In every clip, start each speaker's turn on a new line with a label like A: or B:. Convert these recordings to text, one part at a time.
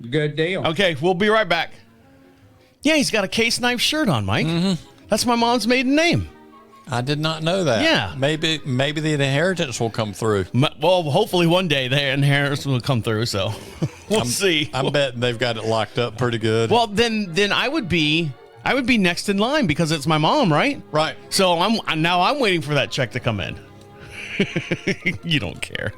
A: Good deal.
B: Okay, we'll be right back. Yeah, he's got a case knife shirt on, Mike. Mm-hmm. That's my mom's maiden name.
C: I did not know that.
B: Yeah.
C: Maybe the inheritance will come through.
B: Well, hopefully one day the inheritance will come through, so we'll see.
C: I'm betting they've got it locked up pretty good.
B: Well, then I would be next in line because it's my mom, right?
C: Right.
B: So I'm waiting for that check to come in. You don't care.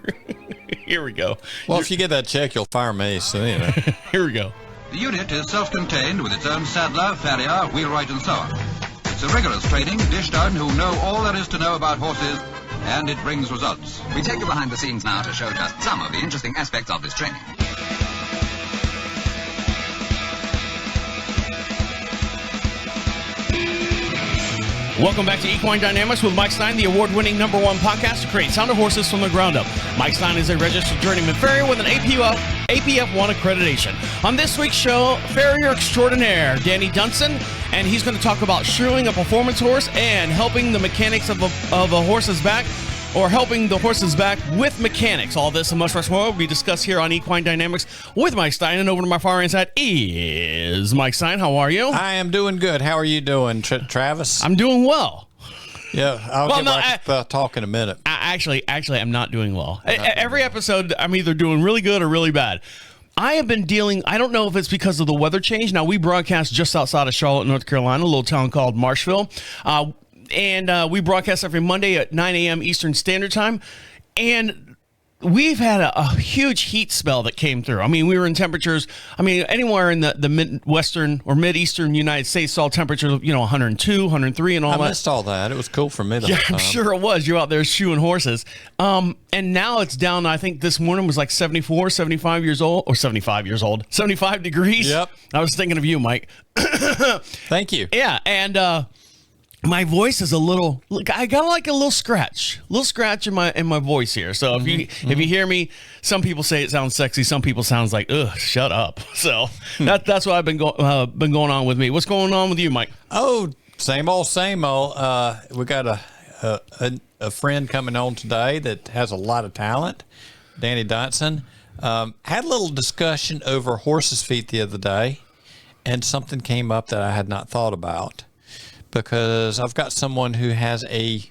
B: Here we go.
C: Well, if you get that check, you'll fire me, so you know.
B: Here we go.
D: The unit is self-contained with its own saddler, farrier, wheelwright and so on. It's a rigorous training dished out who know all there is to know about horses, and it brings results.
E: We take you behind the scenes now to show just some of the interesting aspects of this training.
B: Welcome back to Equine Dynamics with Mike Stine, the award-winning #1 podcast to create sounder horses from the ground up. Mike Stine is a registered journeyman farrier with an APF1 accreditation. On this week's show, farrier extraordinaire Danny Dunson, and he's going to talk about shoeing a performance horse and helping the mechanics of a horse's back, or helping the horses back with mechanics. All this and much more will be discussed here on Equine Dynamics with Mike Stine. And over to my far right side is Mike Stine. How are you?
C: I am doing good. How are you doing, Travis?
B: I'm doing well.
C: Yeah, I'll get back to talk in a minute.
B: Actually, I'm not doing well. Every episode, I'm either doing really good or really bad. I have been dealing, I don't know if it's because of the weather change. Now, we broadcast just outside of Charlotte, North Carolina, a little town called Marshville. And we broadcast every Monday at 9 a.m. Eastern Standard Time. And we've had a huge heat spell that came through. I mean, we were in temperatures, anywhere in the Midwestern or Mid-Eastern United States saw temperatures, 102, 103 and all that.
C: I missed all that. It was cool for me.
B: I'm sure it was. You're out there shoeing horses. And now it's down, I think this morning was like 74, 75 years old, or 75 years old, 75 degrees.
C: Yep.
B: I was thinking of you, Mike.
C: Thank you.
B: Yeah, and my voice is I got like a little scratch in my voice here. So if you hear me, some people say it sounds sexy. Some people sounds like, ugh, shut up. So that's what I've been going on with me. What's going on with you, Mike?
C: Oh, same old. We got a friend coming on today that has a lot of talent, Danny Dunson. Had a little discussion over horses' feet the other day, and something came up that I had not thought about. Because I've got someone who has a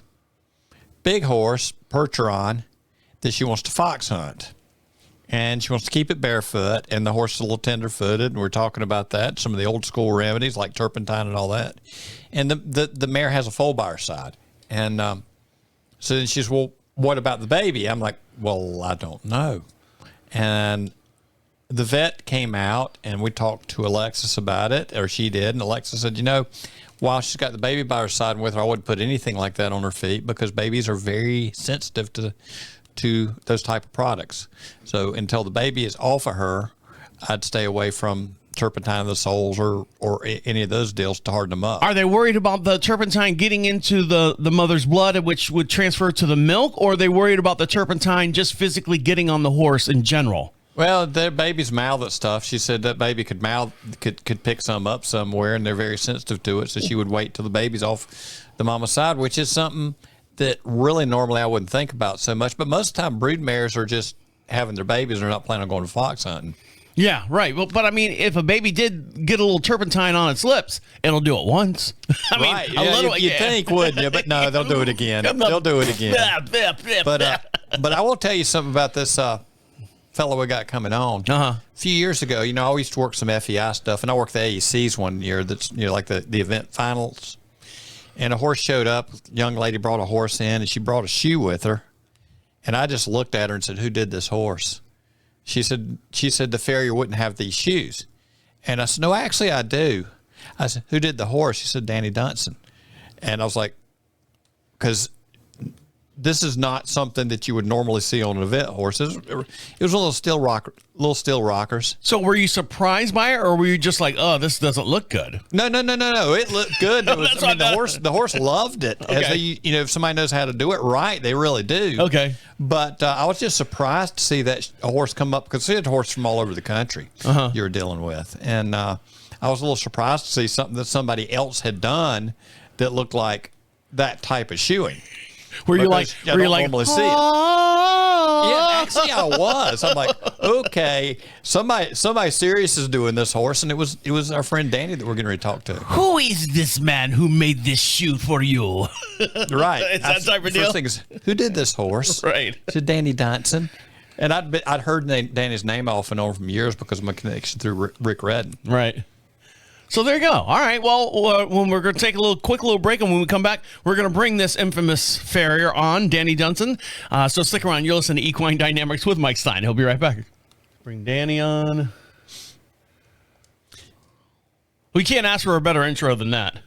C: big horse, Percheron, that she wants to fox hunt. And she wants to keep it barefoot, and the horse is a little tender-footed, and we're talking about that, some of the old-school remedies like turpentine and all that. And the mare has a foal by her side. And so then she's, well, what about the baby? I'm like, well, I don't know. And the vet came out, and we talked to Alexis about it, or she did, and Alexis said, while she's got the baby by her side and with her, I wouldn't put anything like that on her feet because babies are very sensitive to those type of products. So until the baby is off of her, I'd stay away from turpentine of the soles or any of those deals to harden them up.
B: Are they worried about the turpentine getting into the mother's blood, which would transfer to the milk, or are they worried about the turpentine just physically getting on the horse in general?
C: Well, their babies mouth at stuff. She said that baby could pick some up somewhere, and they're very sensitive to it. So she would wait till the baby's off the mama's side, which is something that really normally I wouldn't think about so much. But most of the time, broodmares are just having their babies. They're not planning on going to fox hunting.
B: Yeah, right. Well, but if a baby did get a little turpentine on its lips, it'll do it once.
C: Right. You'd think, wouldn't you? But no, they'll do it again. They'll do it again. But I will tell you something about this fellow we got coming on. A few years ago, I always used to work some FEI stuff, and I worked the AECs one year. That's like the event finals, and a horse showed up. A young lady brought a horse in, and she brought a shoe with her, and I just looked at her and said, "Who did this horse?" She said the farrier wouldn't have these shoes, and I said, "No, actually I do." I said, "Who did the horse?" She said, "Danny Dunson," and I was like, because this is not something that you would normally see on an event horse. It was a little steel rockers.
B: So were you surprised by it, or were you just like, oh, this doesn't look good?
C: No. It looked good. The horse loved it.
B: Okay.
C: If somebody knows how to do it right, they really do.
B: Okay.
C: But I was just surprised to see that a horse come up, because we had horses from all over the country you were dealing with. And I was a little surprised to see something that somebody else had done that looked like that type of shoeing.
B: Were you like,
C: normally see it. Yeah, actually, I was. I'm like, okay, somebody serious is doing this horse, and it was our friend Danny that we're getting ready to talk to.
B: Who is this man who made this shoe for you?
C: Right,
B: It's that type of deal.
C: First thing is, who did this horse?
B: Right.
C: To Danny Dunson. And I'd heard Danny's name off and on from years because of my connection through Rick Redden.
B: Right. So there you go. All right. Well, when we're going to take a quick little break, and when we come back, we're going to bring this infamous farrier on, Danny Dunson. So stick around. You'll listen to Equine Dynamics with Mike Stine. He'll be right back. Bring Danny on. We can't ask for a better intro than that.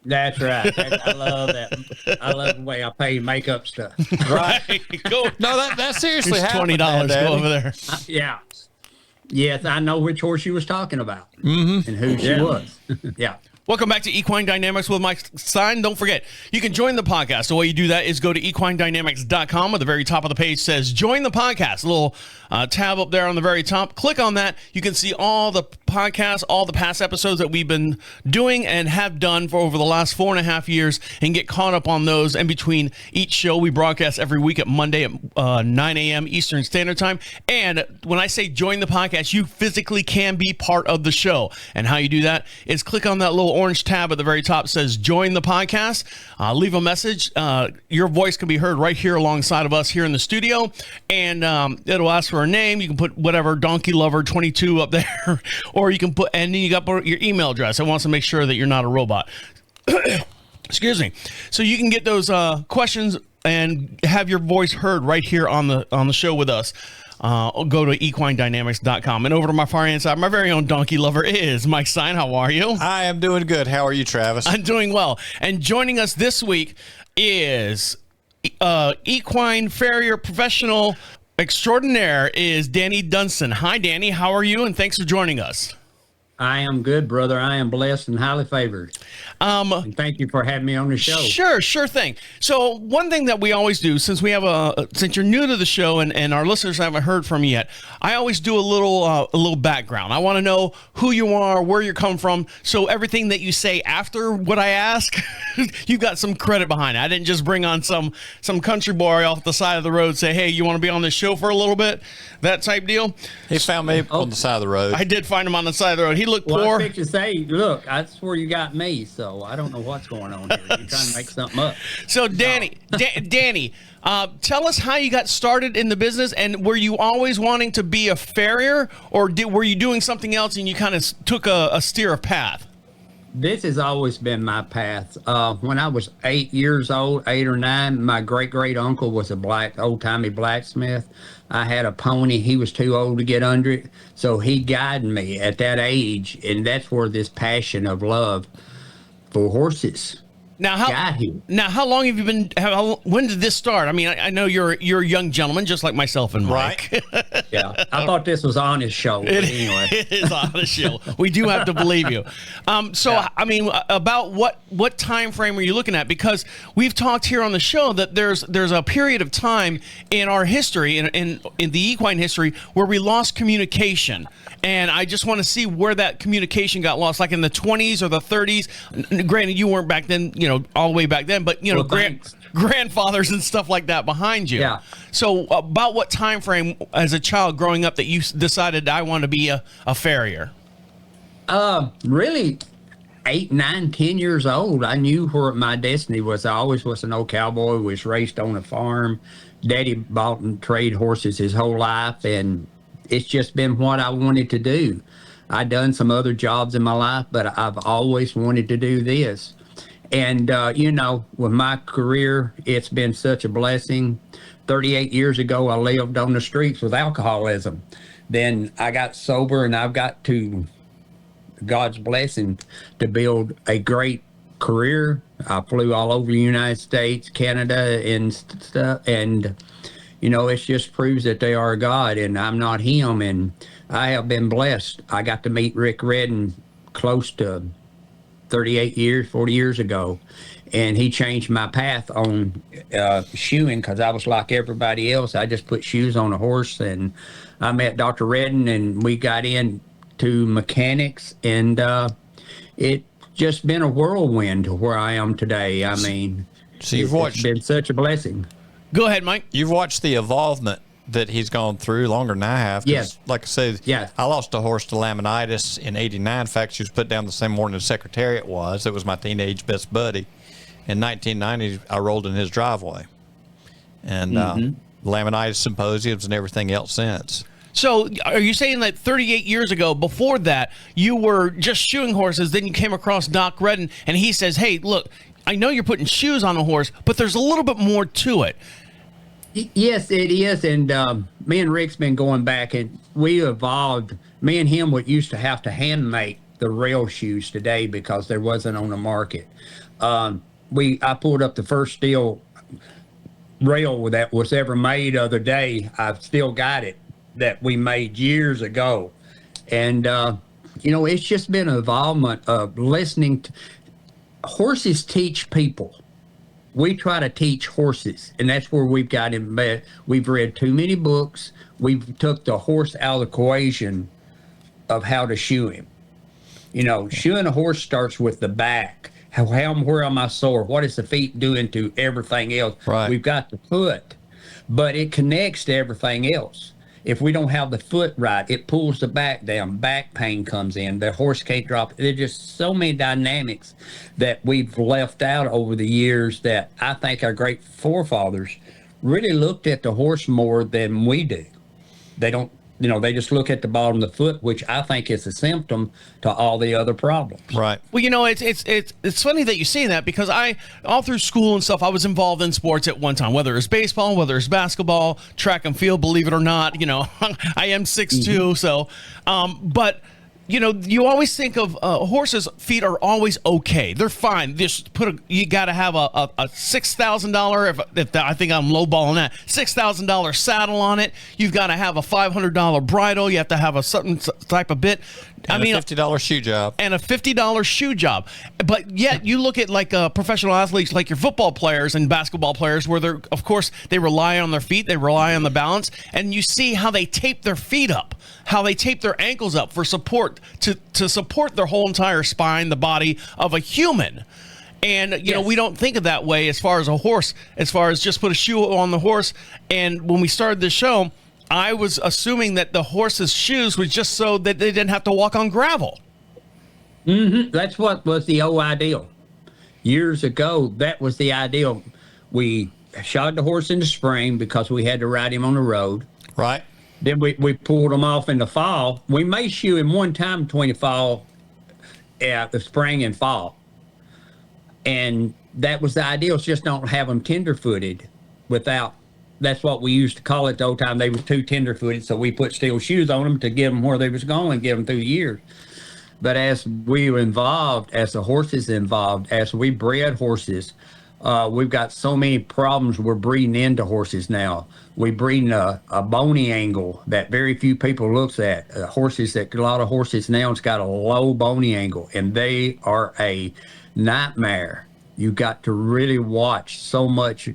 A: That's right. I love that. I love the way I pay makeup stuff.
B: Right. Go.
C: No, that seriously
B: Here's
C: happened.
B: $20.
C: Daddy.
B: Go over there.
A: Yeah. Yes, I know which horse you was talking about and who she was. Yeah.
B: Welcome back to Equine Dynamics with Mike Stine. Don't forget, you can join the podcast. The way you do that is go to equinedynamics.com. At the very top of the page says join the podcast. A little tab up there on the very top. Click on that. You can see all the podcasts, all the past episodes that we've been doing and have done for over the last 4.5 years, and get caught up on those. And between each show, we broadcast every week at Monday at 9 a.m. Eastern Standard Time. And when I say join the podcast, you physically can be part of the show. And how you do that is click on that little orange tab at the very top. Says join the podcast. Leave a message. Your voice can be heard right here alongside of us here in the studio, and it'll ask for a name. You can put whatever, Donkey Lover 22 up there, or you can put, and then you got your email address. It wants to make sure that you're not a robot. Excuse me. So you can get those questions and have your voice heard right here on the show with us. Go to equinedynamics.com, and over to my far hand side, my very own donkey lover is Mike Stine. How are you?
C: I am doing good. How are you, Travis?
B: I'm doing well. And joining us this week is equine farrier professional extraordinaire is Danny Dunson. Hi, Danny. How are you? And thanks for joining us.
A: I am good, brother. I am blessed and highly favored. And thank you for having me on the show.
B: Sure thing. So one thing that we always do, since you're new to the show and our listeners haven't heard from you yet, I always do a little background. I want to know who you are, where you come from. So everything that you say after what I ask, you got some credit behind it. I didn't just bring on some country boy off the side of the road, say, hey, you want to be on this show for a little bit? That type deal.
C: He found me on the side of the road.
B: I did find him on the side of the road. He looked poor.
A: I think you say, look, that's where you got me, so I don't know what's going on here. You're trying to make something up.
B: So, Danny, Danny, tell us how you got started in the business, and were you always wanting to be a farrier, or were you doing something else and you kind of took a steer of path?
A: This has always been my path. When I was 8 years old, 8 or 9, my great uncle was a old-timey blacksmith. I had a pony. He was too old to get under it, so he guided me at that age, and that's where this passion of love for horses got here.
B: Now, how long have you been? When did this start? I mean, I know you're a young gentleman, just like myself and Mike.
A: Right. Yeah, I thought this was honest show. But anyway,
B: it is honest show. We do have to believe you. Yeah. I mean, about what time frame are you looking at? Because we've talked here on the show that there's a period of time in our history, in the equine history, where we lost communication. And I just want to see where that communication got lost, like in the 20s or the 30s. Granted, you weren't back then, all the way back then, but grandfathers and stuff like that behind you.
A: Yeah.
B: So about what time frame as a child growing up that you decided I want to be a farrier?
A: Really, 8, 9, 10 years old. I knew where my destiny was. I always was an old cowboy, was raised on a farm. Daddy bought and traded horses his whole life, and it's just been what I wanted to do. I've done some other jobs in my life, but I've always wanted to do this. And, with my career, it's been such a blessing. 38 years ago, I lived on the streets with alcoholism. Then I got sober, and I've got God's blessing to build a great career. I flew all over the United States, Canada, and stuff. And, it just proves that they are God and I'm not him. And I have been blessed. I got to meet Rick Redden close to 40 years ago. And he changed my path on shoeing, because I was like everybody else. I just put shoes on a horse, and I met Dr. Redden, and we got into mechanics, and it just been a whirlwind to where I am today. I mean,
C: so
A: it's been such a blessing.
B: Go ahead, Mike.
C: You've watched the evolvement that he's gone through, longer than I have. 'Cause
A: Yes.
C: Like I said,
A: Yes.
C: I lost a horse to laminitis in '89. In fact, she was put down the same morning the Secretariat was. It was my teenage best buddy. In 1990, I rolled in his driveway. And laminitis symposiums and everything else since.
B: So are you saying that 38 years ago, before that, you were just shoeing horses, then you came across Doc Redden, and he says, hey, look, I know you're putting shoes on a horse, but there's a little bit more to it.
A: Yes, it is. And me and Rick's been going back, and we evolved. Me and him would used to have to hand make the rail shoes today because there wasn't on the market. I pulled up the first steel rail that was ever made the other day. I've still got it, that we made years ago. And, it's just been an involvement of listening to horses teach people. We try to teach horses, and that's where we've got in bed. We've read too many books. We've took the horse out of the equation of how to shoe him. Shoeing a horse starts with the back. Where am I sore? What is the feet doing to everything else?
C: Right.
A: We've got the foot, but it connects to everything else. If we don't have the foot right, it pulls the back down. Back pain comes in. The horse can't drop. There's just so many dynamics that we've left out over the years that I think our great forefathers really looked at the horse more than we do. They don't, they just look at the bottom of the foot, which I think is a symptom to all the other problems.
C: Right.
B: Well, it's funny that you say that, because all through school and stuff, I was involved in sports at one time, whether it's baseball, whether it's basketball, track and field, believe it or not. I am 6'2", so, but you always think of horses' feet are always okay. They're fine. You got to have a $6,000, I think I'm lowballing that, $6,000 saddle on it. You've got to have a $500 bridle. You have to have a certain type of bit.
C: And a $50 shoe job.
B: And a $50 shoe job. But yet you look at like professional athletes, like your football players and basketball players, where they rely on their feet, they rely on the balance, and you see how they tape their feet up, how they tape their ankles up for support, to support their whole entire spine, the body of a human. And, we don't think of that way as far as a horse, as far as just put a shoe on the horse. And when we started this show, I was assuming that the horse's shoes was just so that they didn't have to walk on gravel.
A: That's what was the old ideal. Years ago, that was the ideal. We shod the horse in the spring because we had to ride him on the road.
C: Right.
A: Then we pulled him off in the fall. We may shoe him one time between the spring and fall. And that was the ideal. Just don't have them tender-footed without. That's what we used to call it the old time. They were too tender-footed, so we put steel shoes on them to get them where they was going and get them through the years. But as we were involved, as the horses involved, as we bred horses, we've got so many problems we're breeding into horses now. We breeding a boney angle that very few people looks at. A lot of horses now has got a low boney angle, and they are a nightmare. You got to really watch so much.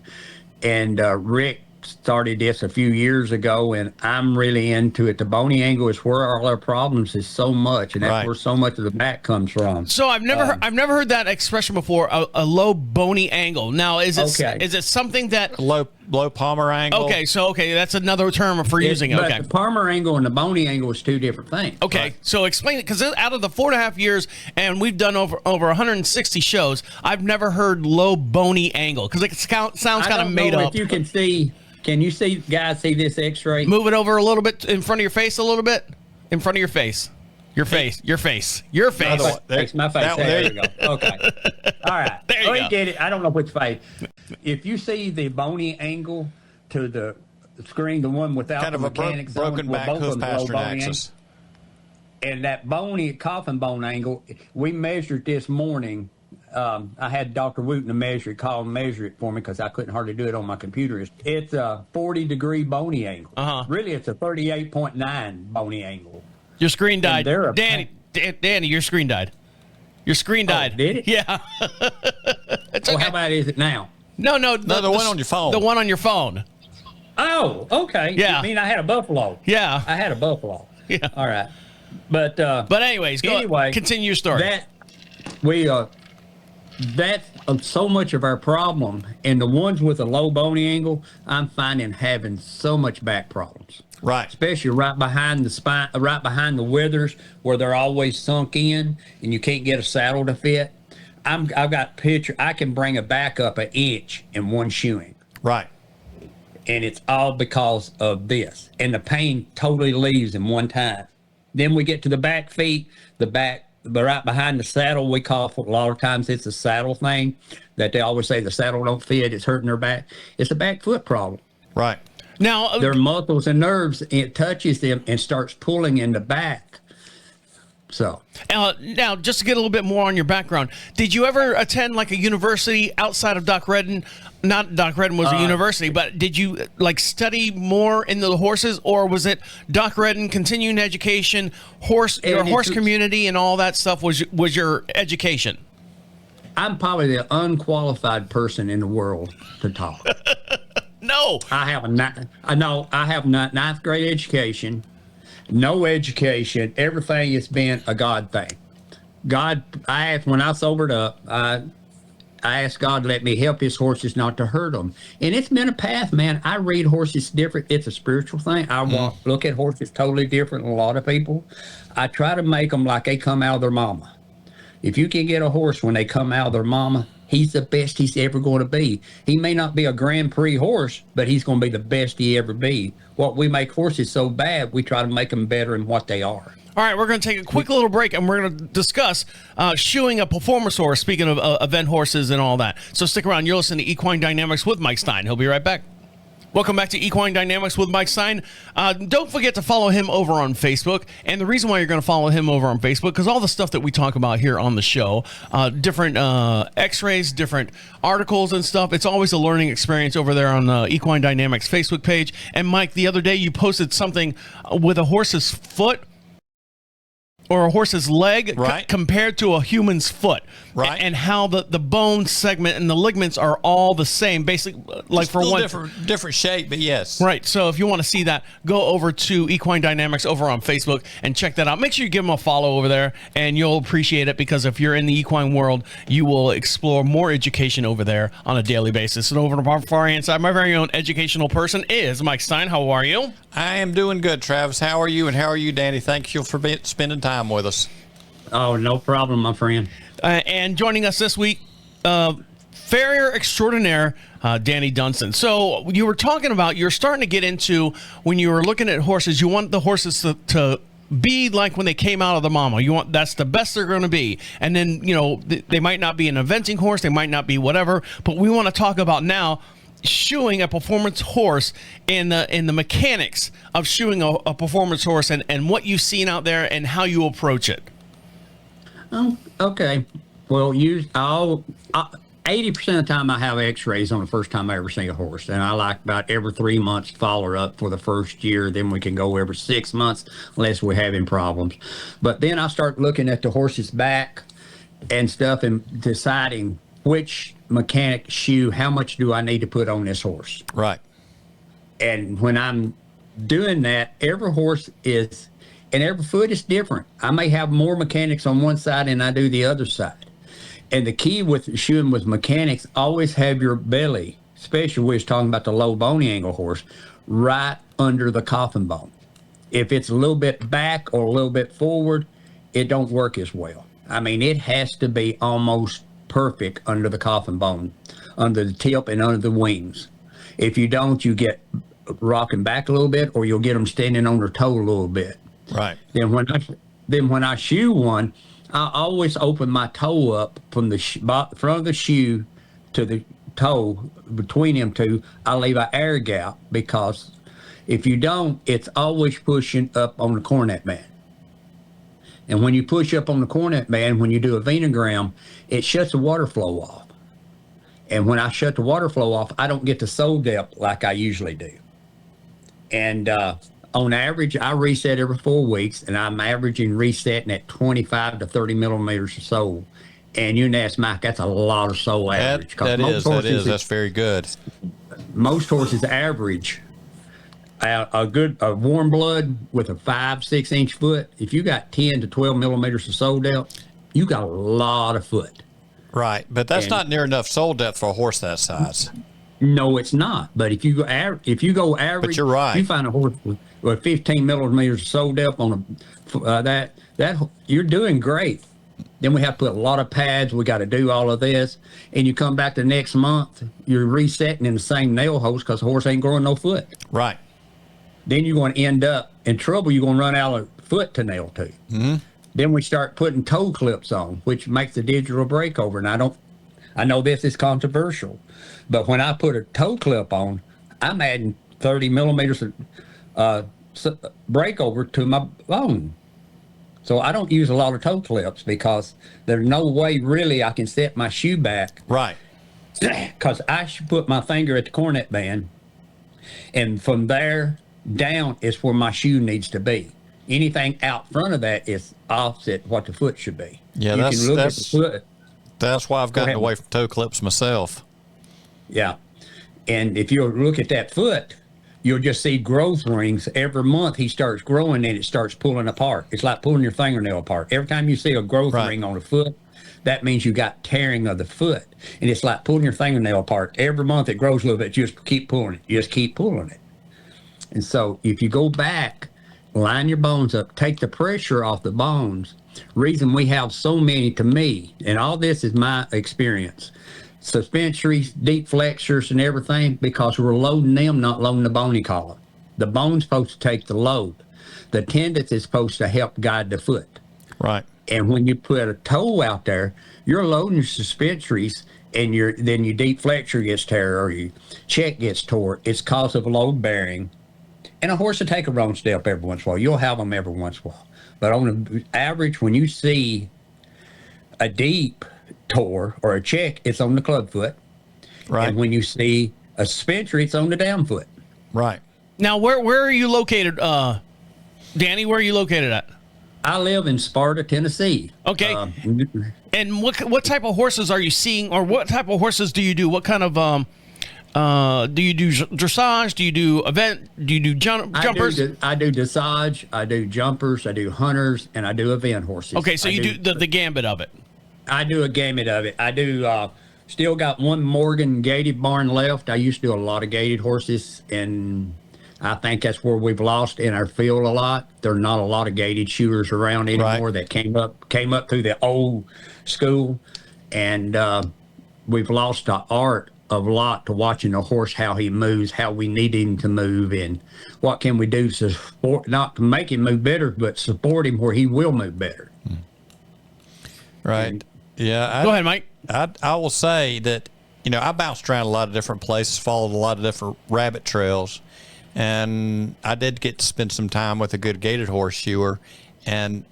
A: And Rick started this a few years ago, and I'm really into it. The boney angle is where all our problems is so much, and that's where so much of the back comes from.
B: So I've never heard that expression before. A low boney angle. Now is it something that
C: low palmar angle?
B: Okay, that's another term for using it. Okay,
A: the palmar angle and the boney angle is two different things.
B: Okay, right. So explain it, because out of the 4.5 years, and we've done over 160 shows, I've never heard low boney angle, because it sounds kind of made up.
A: If you can see. Can you see, guys, see this x-ray?
B: Move it over a little bit in front of your face a little bit. In front of your face. Your face.
A: That's my face. There you go. Okay. All right.
B: There you go.
A: Get it. I don't know which face. If you see the boney angle to the screen, the one without
C: kind
A: the
C: of
A: mechanics
C: a broken back hoof pastern axis.
A: And that bony coffin bone angle, we measured this morning. I had Dr. Wooten to measure it, call and measure it for me because I couldn't hardly do it on my computer. It's a 40-degree boney angle. Really, it's a 38.9 boney angle.
B: Your screen died. Danny, your screen died. Your screen died.
A: Did it?
B: Yeah. It's okay.
A: How about is it now?
B: No,
C: the one on your phone.
B: The one on your phone.
A: Oh, okay.
B: Yeah.
A: I mean, I had a buffalo.
B: Yeah.
A: I had a buffalo.
B: Yeah.
A: All right. But
B: anyways, continue your story.
A: That we that's so much of our problem. And the ones with a low bony angle, I'm finding having so much back problems.
C: Right.
A: Especially right behind the spine, right behind the withers, where they're always sunk in, and you can't get a saddle to fit. I've got picture. I can bring a back up an inch in one shoeing,
C: Right.
A: and it's all because of this. And the pain totally leaves in one time. Then we get to the back feet, but right behind the saddle, we call for a lot of times it's a saddle thing that they always say the saddle don't fit. It's hurting their back. It's a back foot problem.
C: Right.
B: Now,
A: Their muscles and nerves, it touches them and starts pulling in the back. So
B: now, just to get a little bit more on your background, did you ever attend like a university outside of Doc Redden? Not Doc Redden was a university, but did you like study more into the horses, or was it Doc Redden continuing education, your horse community, and all that stuff was your education?
A: I'm probably the unqualified person in the world to talk.
B: No,
A: I have not ninth grade education. No education. Everything has been a God thing. When I sobered up, I asked God to let me help his horses not to hurt them. And it's been a path, man. I read horses different. It's a spiritual thing. I look at horses totally different than a lot of people. I try to make them like they come out of their mama. If you can get a horse when they come out of their mama, he's the best he's ever going to be. He may not be a Grand Prix horse, but he's going to be the best he ever be. What we make horses so bad, we try to make them better than what they are.
B: All right, we're going to take a quick little break, and we're going to discuss shoeing a performance horse, speaking of event horses and all that. So stick around. You're listening to Equine Dynamics with Mike Stine. He'll be right back. Welcome back to Equine Dynamics with Mike Stine. Don't forget to follow him over on Facebook. And the reason why you're going to follow him over on Facebook, because all the stuff that we talk about here on the show, different x-rays, different articles and stuff, it's always a learning experience over there on the Equine Dynamics Facebook page. And Mike, the other day you posted something with a horse's foot or a horse's leg compared to a human's foot, and how the bone segment and the ligaments are all the same, basically, like for one
C: different shape, but yes,
B: right. So if you want to see that, go over to Equine Dynamics over on Facebook and check that out. Make sure you give them a follow over there, and you'll appreciate it, because if you're in the equine world, you will explore more education over there on a daily basis. And over to the far hand side, my very own educational person is Mike Stine. How are you?
C: I am doing good, Travis. How are you? And how are you, Danny? Thank you for spending time with us.
A: Oh, no problem, my friend.
B: And joining us this week, farrier extraordinaire, Danny Dunson. So you were talking about, you're starting to get into, when you were looking at horses, you want the horses to be like when they came out of the mama. That's the best they're going to be. And then, they might not be an eventing horse, they might not be whatever, but we want to talk about now shoeing a performance horse in the mechanics of shoeing a performance horse, and what you've seen out there and how you approach it.
A: Oh, okay. Well, 80% of the time I have x-rays on the first time I ever see a horse, and I like about every 3 months follow up for the first year. Then we can go every 6 months unless we're having problems. But then I start looking at the horse's back and stuff and deciding which mechanic shoe, how much do I need to put on this horse.
C: Right.
A: And when I'm doing that, every horse is, and every foot is different. I may have more mechanics on one side than I do the other side. And the key with shoeing with mechanics, always have your belly, especially when we're talking about the low bony angle horse, right under the coffin bone. If it's a little bit back or a little bit forward, it don't work as well. I mean, it has to be almost perfect under the coffin bone, under the tip and under the wings. If you don't, you get rocking back a little bit, or you'll get them standing on their toe a little bit.
C: Right.
A: Then when I shoe one, I always open my toe up from the front of the shoe to the toe. Between them two, I leave an air gap, because if you don't, it's always pushing up on the cornet band. And when you push up on the cornet band, when you do a venogram, it shuts the water flow off. And when I shut the water flow off, I don't get the sole depth like I usually do. And on average, I reset every 4 weeks, and I'm averaging resetting at 25 to 30 millimeters of sole. And you can ask Mike, that's a lot of sole average.
C: That is. That's very good.
A: Most horses average a warm blood with a 5-6 inch foot. If you got 10 to 12 millimeters of sole depth, you got a lot of foot.
C: Right, but that's
A: And-
C: not near enough sole depth for a horse that size.
A: No, it's not. But if you go average,
C: you're right.
A: you find a horse with 15 millimeters of sole depth on that you're doing great. Then we have to put a lot of pads. We got to do all of this, and you come back the next month, you're resetting in the same nail holes because the horse ain't growing no foot.
C: Right.
A: Then you're going to end up in trouble. You're going to run out of foot to nail to. Mm-hmm. Then we start putting toe clips on, which makes the digital breakover. And I know this is controversial, but when I put a toe clip on, I'm adding 30 millimeters of breakover to my bone. So I don't use a lot of toe clips because there's no way really I can set my shoe back.
C: Right.
A: Because I should put my finger at the cornet band, and from there down is where my shoe needs to be. Anything out front of that is opposite what the foot should be.
C: Yeah,
A: you can look at the foot.
C: That's why I've gotten
A: ahead.
C: away from toe clips myself.
A: Yeah. And if you look at that foot, you'll just see growth rings. Every month he starts growing and it starts pulling apart. It's like pulling your fingernail apart. Every time you see a growth
C: Right.
A: ring on a foot, that means you got tearing of the foot. And it's like pulling your fingernail apart. Every month it grows a little bit. Just keep pulling it. Just keep pulling it. And so if you go back, line your bones up, take the pressure off the bones. Reason we have so many, to me, and all this is my experience, suspensories, deep flexors, and everything, because we're loading them, not loading the bony column. The bone's supposed to take the load. The tendons is supposed to help guide the foot.
C: Right.
A: And when you put a toe out there, you're loading your suspensories, and then your deep flexor gets tear or your check gets tore. It's cause of load bearing. And a horse will take a wrong step every once in a while. You'll have them every once in a while. But on the average, when you see a deep tore or a check, it's on the club foot.
C: Right.
A: And when you see a suspensory, it's on the down foot.
C: Right.
B: Now, where are you located, Danny? Where are you located at?
A: I live in Sparta, Tennessee.
B: Okay. And what type of horses are you seeing, or what type of horses do you do? What kind of do you do dressage? Do you do event? Do you do jumpers?
A: I do dressage, I do jumpers, I do hunters, and I do event horses.
B: Okay, so you do the gambit of it.
A: I do a gamut of it. I do still got one Morgan gated barn left. I used to do a lot of gated horses, and I think that's where we've lost in our field a lot. There are not a lot of gated shooters around anymore that came up through the old school, and we've lost the art of a lot to watching a horse, how he moves, how we need him to move, and what can we do to support, not to make him move better, but support him where he will move better.
C: Right.
A: And,
C: yeah.
B: Go ahead, Mike.
C: I will say that, I bounced around a lot of different places, followed a lot of different rabbit trails, and I did get to spend some time with a good gated horse shoer, and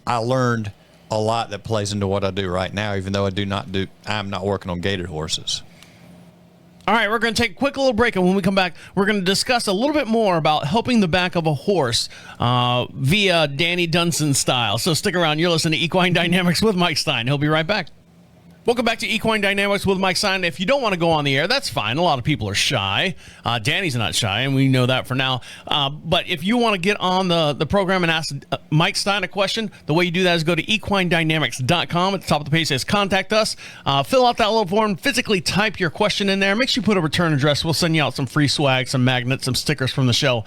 C: I learned a lot that plays into what I do right now, even though I'm not working on gated horses.
B: All right, we're going to take a quick little break, and when we come back, we're going to discuss a little bit more about helping the back of a horse via Danny Dunson style. So stick around. You're listening to Equine Dynamics with Mike Stine. He'll be right back. Welcome back to Equine Dynamics with Mike Stine. If you don't want to go on the air, that's fine. A lot of people are shy. Danny's not shy, and we know that for now. But if you want to get on the program and ask Mike Stine a question, the way you do that is go to equinedynamics.com. At the top of the page says Contact Us. Fill out that little form. Physically type your question in there. Make sure you put a return address. We'll send you out some free swag, some magnets, some stickers from the show.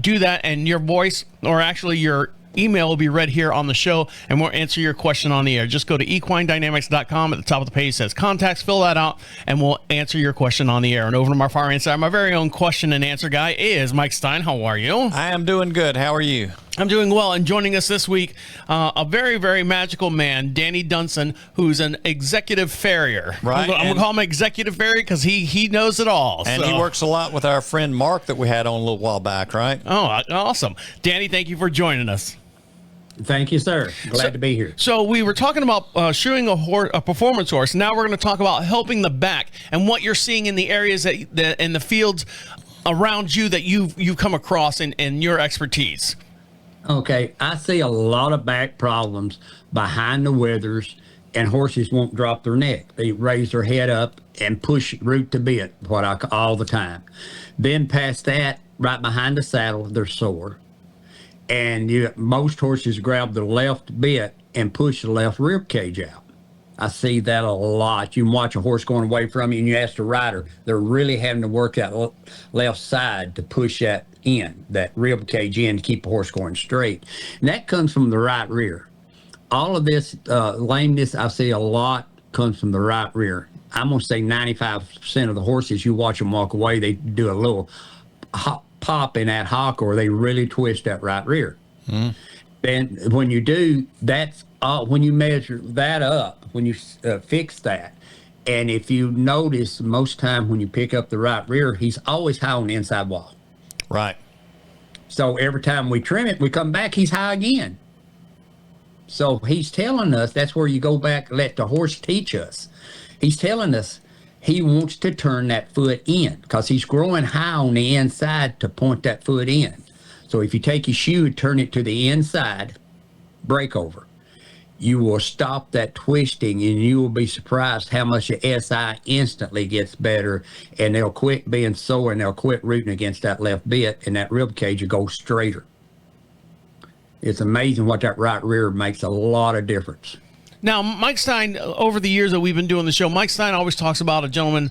B: Do that, and your voice, or actually your email, will be read here on the show, and we'll answer your question on the air. Just go to equinedynamics.com. At the top of the page says Contacts. Fill that out, and we'll answer your question on the air. And over to my far right side, my very own question and answer guy is Mike Stine. How are you?
C: I am doing good. How are you?
B: I'm doing well, and joining us this week, a very, very magical man, Danny Dunson, who's an executive farrier.
C: Right.
B: I'm going to call him executive farrier because he knows it all.
C: And he works a lot with our friend Mark that we had on a little while back, right?
B: Oh, awesome. Danny, thank you for joining us.
A: Thank you, sir. Glad to be here.
B: So we were talking about shoeing a performance horse. Now we're going to talk about helping the back and what you're seeing in the areas that in the fields around you that you've come across in your expertise.
A: Okay, I see a lot of back problems behind the withers, and horses won't drop their neck. They raise their head up and push root to bit, what I call all the time. Then past that, right behind the saddle, they're sore. And most horses grab the left bit and push the left rib cage out. I see that a lot. You can watch a horse going away from you, and you ask the rider, they're really having to work that left side to push that in, that rib cage in, to keep the horse going straight. And that comes from the right rear. All of this lameness I see a lot comes from the right rear. I'm going to say 95% of the horses, you watch them walk away, they do a little pop in that hock, or they really twist that right rear. And when you do, that's when you measure that up, when you fix that, and if you notice, most time when you pick up the right rear, he's always high on the inside wall.
C: Right.
A: So every time we trim it, we come back, he's high again. So he's telling us, that's where you go back, let the horse teach us. He's telling us he wants to turn that foot in because he's growing high on the inside to point that foot in. So if you take your shoe, turn it to the inside, break over, you will stop that twisting, and you will be surprised how much the SI instantly gets better, and they'll quit being sore, and they'll quit rooting against that left bit, and that rib cage will go straighter. It's amazing what that right rear makes a lot of difference.
B: Now, Mike Stine, over the years that we've been doing the show, Mike Stine always talks about a gentleman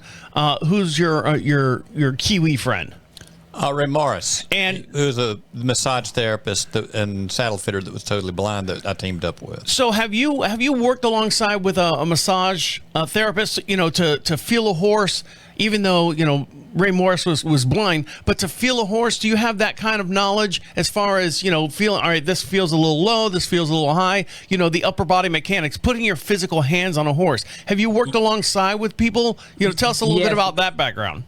B: who's your Kiwi friend.
C: Ray Morris,
B: and
C: who's a massage therapist and saddle fitter that was totally blind that I teamed up with.
B: So have you worked alongside with a massage therapist, to feel a horse, even though, Ray Morris was blind, but to feel a horse, do you have that kind of knowledge as far as, feeling, all right, this feels a little low, this feels a little high, the upper body mechanics, putting your physical hands on a horse? Have you worked alongside with people? Tell us a little bit about that background.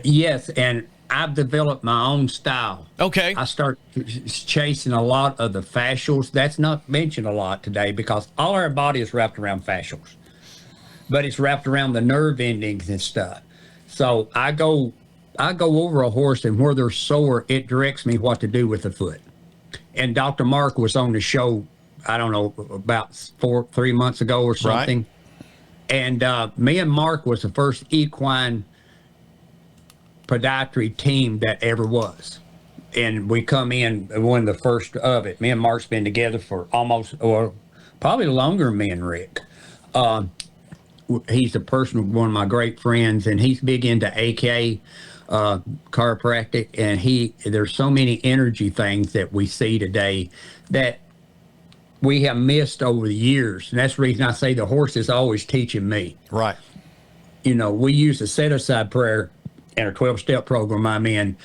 A: Yes, and I've developed my own style.
B: Okay.
A: I start chasing a lot of the fascials. That's not mentioned a lot today because all our body is wrapped around fascials, but it's wrapped around the nerve endings and stuff. So I go over a horse, and where they're sore, it directs me what to do with the foot. And Dr. Mark was on the show, I don't know, about 3 months ago or something. Right. And me and Mark was the first equine podiatry team that ever was, and we come in one of the first of it. Me and Mark's been together for almost, or probably longer than me and Rick. He's one of my great friends, and he's big into AK chiropractic, and there's so many energy things that we see today that we have missed over the years, and that's the reason I say the horse is always teaching me.
C: Right.
A: We use a set-aside prayer and a 12-step program I'm in,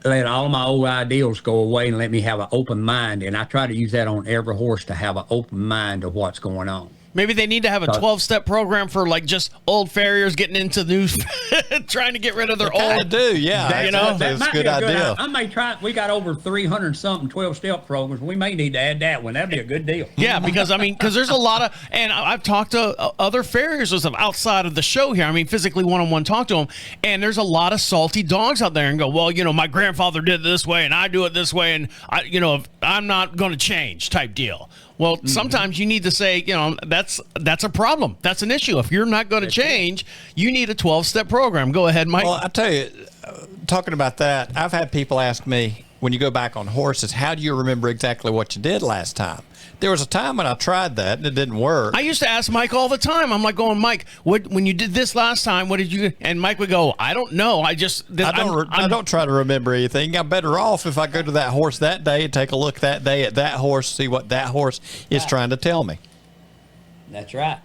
A: let all my old ideals go away and let me have an open mind. And I try to use that on every horse, to have an open mind of what's going on.
B: Maybe they need to have a 12-step program for just old farriers getting into new, trying to get rid of their old.
C: I do, yeah. That's a good idea.
A: I may try. We got over 300-something 12-step programs. We may need to add that one. That'd be a good deal.
B: Yeah, because there's a lot of, and I've talked to other farriers outside of the show here. Physically one-on-one talk to them, and there's a lot of salty dogs out there and go, well, my grandfather did it this way, and I do it this way, and I'm not going to change type deal. Well, sometimes you need to say, that's a problem. That's an issue. If you're not going to change, you need a 12-step program. Go ahead, Mike.
C: Well, I tell you, talking about that, I've had people ask me, when you go back on horses, how do you remember exactly what you did last time? There was a time when I tried that and it didn't work.
B: I used to ask Mike all the time. I'm like going, Mike, when you did this last time, what did you? And Mike would go, I don't know. I don't
C: try to remember anything. I'm better off if I go to that horse that day and take a look that day at that horse, see what that horse is trying to tell me.
A: That's right.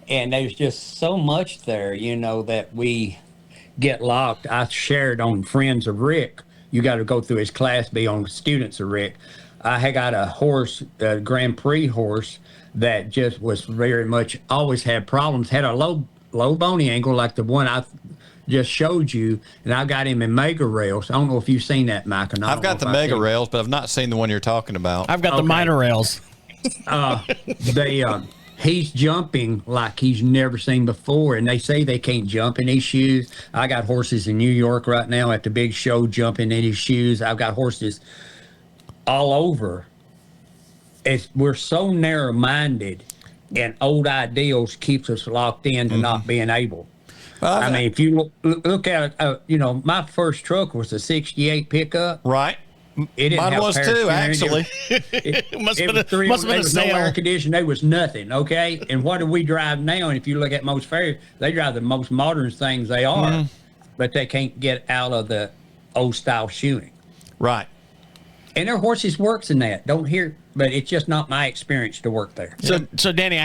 A: And there's just so much there, that we get locked. I shared on Friends of Rick. You got to go through his class, be on Students of Rick. I had got a horse, a Grand Prix horse, that just was very much always had problems, had a low boney angle like the one I just showed you, and I got him in mega rails. I don't know if you've seen that, Mike, or not.
C: I've got the mega rails, but I've not seen the one you're talking about.
B: I've got the minor rails.
A: He's jumping like he's never seen before, and they say they can't jump in these shoes. I got horses in New York right now at the big show jumping in his shoes. I've got horses all over. We're so narrow-minded, and old ideals keeps us locked into not being able. Well, if you look at it, my first truck was a 68 pickup.
C: Right.
A: It didn't
C: Mine
A: have
C: was
A: power
C: too,
A: steering.
C: actually.
B: Must
A: It
B: have
A: was
B: been a
A: there was no air
B: sale.
A: conditioning. There was nothing. Okay, and what do we drive now? And if you look at most farriers, they drive the most modern things they are, but they can't get out of the old style shoeing.
C: Right.
A: And their horses works in that. Don't hear, but it's just not my experience to work there.
B: So Danny,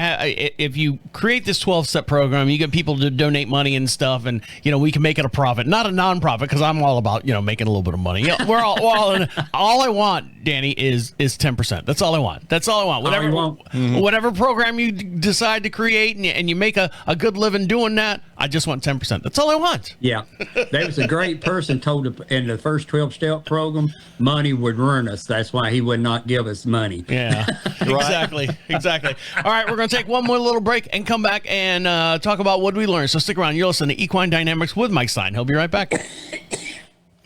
B: if you create this 12-step program, you get people to donate money and stuff, and we can make it a profit, not a non-profit, because I'm all about making a little bit of money. We're all in. All I want, Danny, is 10%. That's all I want. That's all I want. Whatever
A: you want.
B: whatever program you decide to create, and you make a good living doing that, I just want 10%. That's all I want.
A: Yeah, there was a great person told in the first 12-step program, money would ruin us. That's why he would not give us money.
B: Yeah, exactly. All right, we're going to take one more little break and come back and talk about what we learned. So stick around. You're listening to Equine Dynamics with Mike Stine. He'll be right back.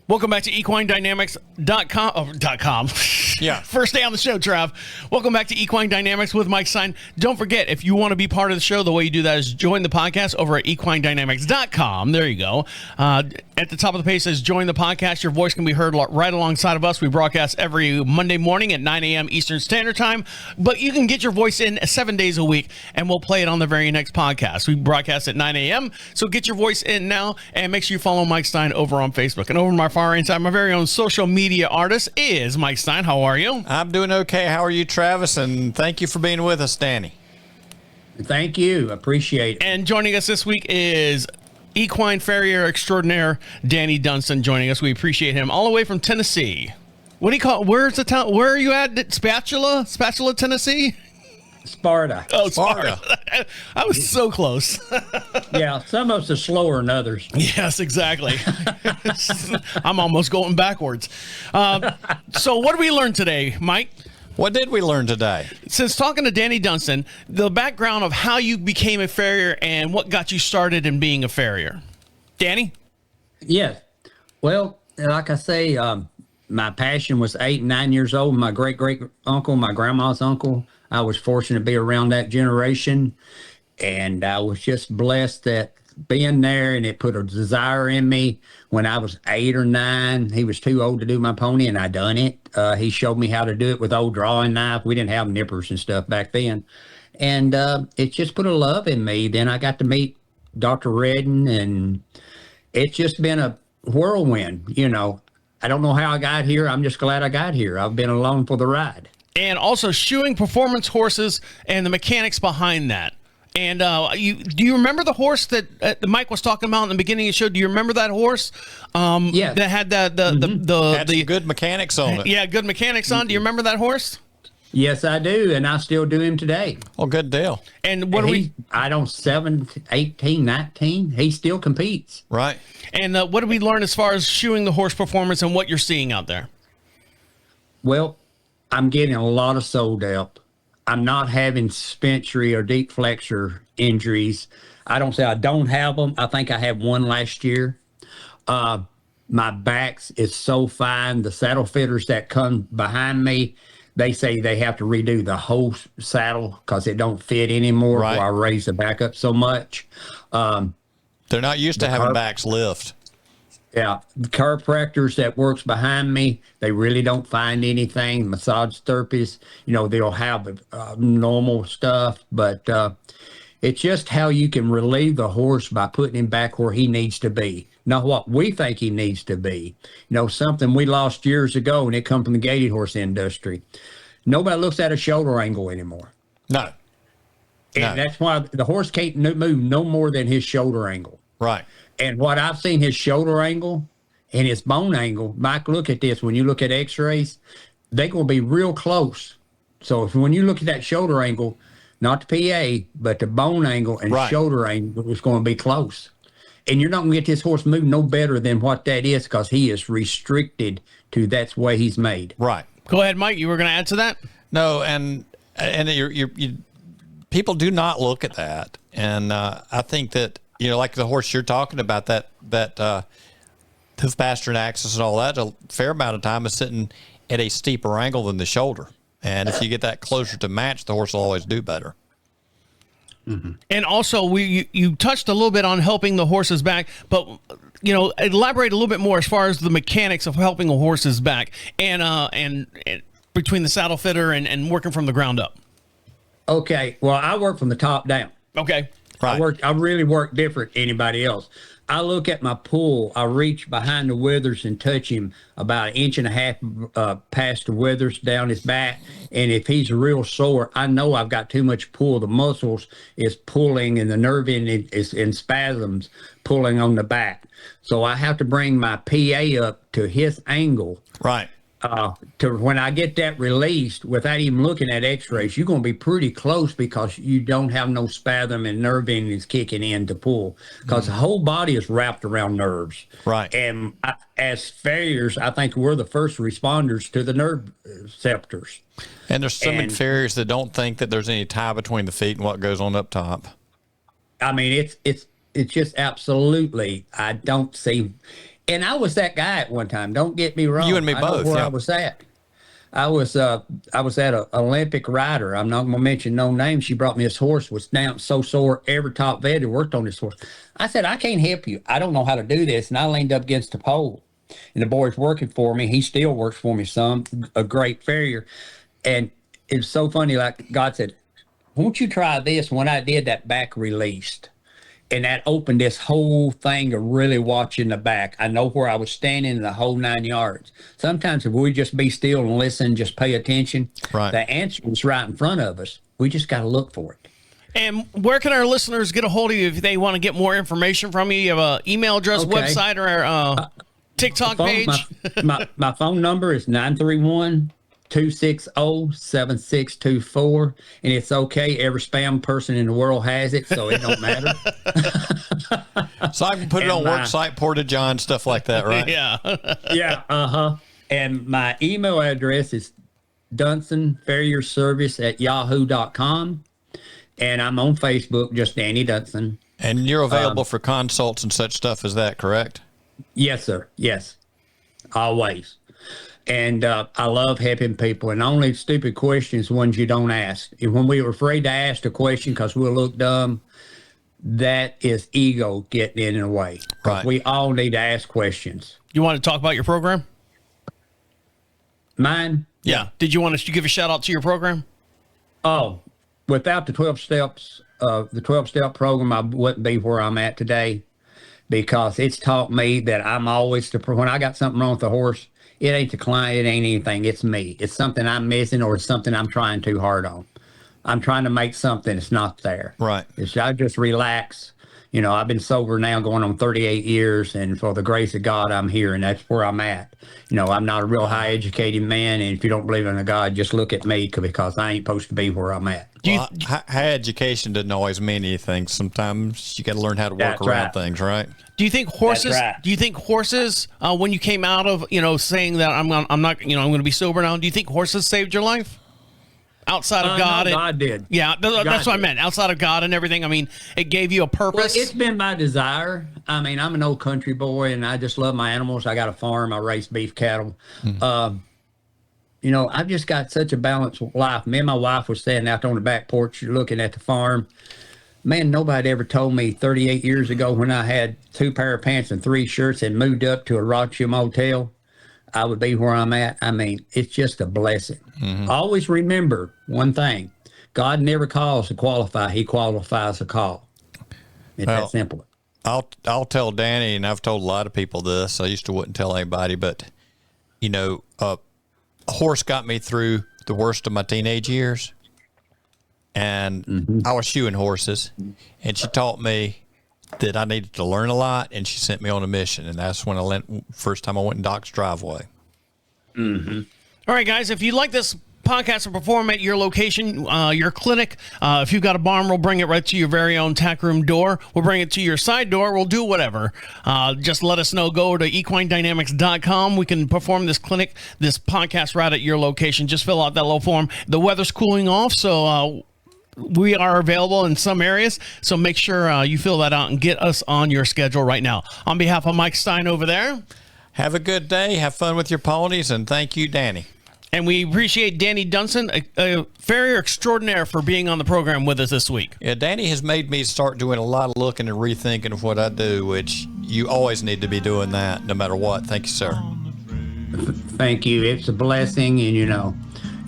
B: Welcome back to equinedynamics.com. .com.
C: Yeah.
B: First day on the show, Trav. Welcome back to Equine Dynamics with Mike Stine. Don't forget, if you want to be part of the show, the way you do that is join the podcast over at equinedynamics.com. There you go. At the top of the page says join the podcast. Your voice can be heard right alongside of us. We broadcast every Monday morning at 9 a.m. Eastern Standard Time, but you can get your voice in 7 days a week, and we'll play it on the very next podcast. We broadcast at 9 a.m., so get your voice in now, and make sure you follow Mike Stine over on Facebook. And over on my far right side, my very own social media artist is Mike Stine. How are you?
C: I'm doing okay. How are you, Travis? And thank you for being with us, Danny.
A: Thank you. Appreciate it.
B: And joining us this week is equine farrier extraordinaire Danny Dunson joining us. We appreciate him all the way from Tennessee. What do you call it? Where's the town? Where are you at? Spatula, Tennessee?
A: Sparta.
B: Oh,
C: Sparta.
B: I was so close.
A: Yeah, some of us are slower than others.
B: Yes, exactly. I'm almost going backwards. So what did we learn today, Mike?
C: What did we learn today?
B: Since talking to Danny Dunson, the background of how you became a farrier and what got you started in being a farrier. Danny?
A: Yeah. Well, like I say, my passion was 8 and 9 years old. My great-great-uncle, my grandma's uncle, I was fortunate to be around that generation, and I was just blessed that being there, and it put a desire in me when I was 8 or 9. He was too old to do my pony, and I done it. He showed me how to do it with old drawing knife. We didn't have nippers and stuff back then. And it just put a love in me. Then I got to meet Dr. Redden, and it's just been a whirlwind. I don't know how I got here. I'm just glad I got here. I've been along for the ride.
B: And also shoeing performance horses and the mechanics behind that. And do you remember the horse that Mike was talking about in the beginning of the show? Do you remember that horse?
A: Yeah.
B: That had
C: Had some good mechanics on it.
B: Yeah, good mechanics on. Do you remember that horse?
A: Yes, I do, and I still do him today.
C: Well, good deal.
B: And what do we?
A: I don't 18, 19. He still competes.
C: Right.
B: And what did we learn as far as shoeing the horse performance and what you're seeing out there?
A: Well, I'm getting a lot of sole depth. I'm not having suspensory or deep flexor injuries. I don't say I don't have them. I think I had one last year. My backs is so fine. The saddle fitters that come behind me, they say they have to redo the whole saddle because it don't fit anymore.
C: Right.
A: Or I raise the back up so much.
C: They're not used to having backs lift.
A: Yeah, the chiropractors that works behind me, they really don't find anything. Massage therapists, they'll have normal stuff, but it's just how you can relieve the horse by putting him back where he needs to be, not what we think he needs to be. Something we lost years ago, and it come from the gaited horse industry. Nobody looks at a shoulder angle anymore.
C: No.
A: And that's why the horse can't move no more than his shoulder angle.
C: Right.
A: And what I've seen, his shoulder angle and his bone angle, Mike, look at this. When you look at x-rays, they're going to be real close. So when you look at that shoulder angle, not the PA, but the bone angle and shoulder angle is going to be close. And you're not going to get this horse move no better than what that is because he is restricted to that's the way he's made.
C: Right.
B: Go ahead, Mike. You were going to add to that?
C: No, and you people do not look at that. And I think that, like the horse you're talking about, that hoof pastern axis and all that, a fair amount of time is sitting at a steeper angle than the shoulder. And if you get that closer to match, the horse will always do better.
B: And also, you touched a little bit on helping the horse's back, but elaborate a little bit more as far as the mechanics of helping a horse's back and between the saddle fitter and working from the ground up.
A: Okay, well, I work from the top down.
B: Okay,
C: Right.
A: I really work different than anybody else. I look at my pull. I reach behind the withers and touch him about 1.5 inches past the withers down his back. And if he's real sore, I know I've got too much pull. The muscles is pulling and the nerve ending is in spasms pulling on the back. So I have to bring my PA up to his angle.
C: Right.
A: To when I get that released without even looking at x-rays, you're going to be pretty close because you don't have no spasm and nerve endings kicking in to pull because the whole body is wrapped around nerves.
C: Right.
A: And as farriers, I think we're the first responders to the nerve receptors.
C: And there's so many farriers that don't think that there's any tie between the feet and what goes on up top.
A: I mean, it's just absolutely, I don't see. And I was that guy at one time. Don't get me wrong.
C: You and me
A: I know
C: both.
A: where
C: Yeah.
A: I was at. I was at an Olympic rider. I'm not going to mention no name. She brought me this horse. Was down so sore. Every top vet who worked on this horse. I said, I can't help you. I don't know how to do this. And I leaned up against the pole. And the boy's working for me. He still works for me some. A great farrier. And it's so funny. Like God said, won't you try this? When I did, that back released. And that opened this whole thing of really watching the back. I know where I was standing in the whole 9 yards. Sometimes if we just be still and listen, just pay attention,
C: Right.
A: the answer is right in front of us. We just got to look for it.
B: and where can our listeners get a hold of you if they want to get more information from you? You have an email address,
A: Okay.
B: website, or TikTok page?
A: My phone number is 931-260-7624. And it's okay. Every spam person in the world has it, so it don't matter.
C: So I can put it on worksite, Porta John, stuff like that, right?
B: Yeah.
A: Yeah, And my email address is dunsonfarrierservice@yahoo.com. And I'm on Facebook, just Danny Dunson.
C: And you're available for consults and such stuff, is that correct?
A: Yes, sir. Yes. Always. And I love helping people. And only stupid questions, ones you don't ask. And when we were afraid to ask the question because we'll look dumb, that is ego getting in the way. 'Cause
C: Right.
A: we all need to ask questions.
B: You want to talk about your program?
A: Mine?
B: Yeah. Did you want to give a shout out to your program?
A: Oh, without the 12 steps, the 12-step program, I wouldn't be where I'm at today because it's taught me that I'm always when I got something wrong with the horse, it ain't the client, it ain't anything. It's me. It's something I'm missing or it's something I'm trying too hard on. I'm trying to make something that's not there.
C: Right.
A: I just relax. I've been sober now going on 38 years, and for the grace of God, I'm here, and that's where I'm at. I'm not a real high-educated man, and if you don't believe in a God, just look at me because I ain't supposed to be where I'm at.
C: High education doesn't always mean anything. Sometimes you got to learn how to work
A: That's
C: around
A: right.
C: things, right?
B: Do you think horses?
A: That's right.
B: Do you think horses? When you came out of saying that I'm not, I'm going to be sober now. Do you think horses saved your life? Outside of God,
A: no, God did.
B: Yeah, that's what I
A: did.
B: meant. Outside of God and everything, I mean, it gave you a
A: Well,
B: purpose.
A: it's been my desire. I mean, I'm an old country boy, and I just love my animals. I got a farm. I raise beef cattle. I've just got such a balanced life. Me and my wife were standing out on the back porch looking at the farm. Man, nobody ever told me 38 years ago when I had 2 pair of pants and 3 shirts and moved up to a Rochelle motel, I would be where I'm at. I mean, it's just a blessing. Always remember one thing. God never calls to qualify. He qualifies a call. It's
C: Well,
A: that simple.
C: I'll tell Danny, and I've told a lot of people this. I used to wouldn't tell anybody, but a horse got me through the worst of my teenage years, and I was shoeing horses, and she taught me that I needed to learn a lot, and she sent me on a mission, and that's when first time I went in Doc's driveway.
B: All right, guys, if you'd like this podcast to perform at your location, your clinic, if you've got a barn, we'll bring it right to your very own tack room door. We'll bring it to your side door. We'll do whatever. Just let us know. Go to equinedynamics.com. We can perform this clinic, this podcast right at your location. Just fill out that little form. The weather's cooling off, so we are available in some areas, so make sure you fill that out and get us on your schedule right now. On behalf of Mike Stine over there.
C: Have a good day. Have fun with your ponies, and thank you, Danny.
B: And we appreciate Danny Dunson, a farrier extraordinaire, for being on the program with us this week.
C: Yeah, Danny has made me start doing a lot of looking and rethinking of what I do, which you always need to be doing that no matter what. Thank you, sir.
A: Thank you. It's a blessing, and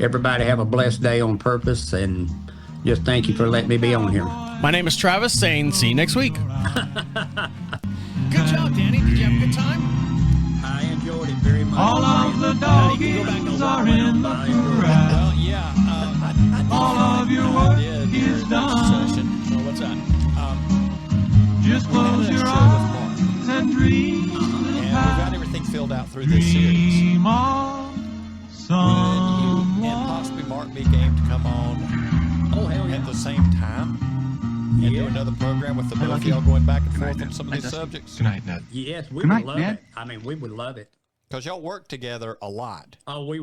A: everybody have a blessed day on purpose, and just thank you for letting me be on here.
B: My name is Travis, saying see you next week. Good job, Danny. Did you have a good time?
A: I enjoyed it very much.
F: All of the doggies are in the corral.
C: Well, yeah,
F: All of your work is done.
C: So what's that?
F: Just close your eyes and dream.
C: And we've got everything filled out through this series.
F: Dream of
C: Would you
F: someone.
C: and possibly Mark be game to come on
A: Oh, hell yeah.
C: at the same time and do another program with the both of y'all going back and forth on some of these subjects?
F: Good night, Ned.
A: Yes, we
F: Good
A: would
F: night,
A: love
F: Ned.
A: it. I mean, we would love it.
C: Because y'all work together a lot.
A: Oh, we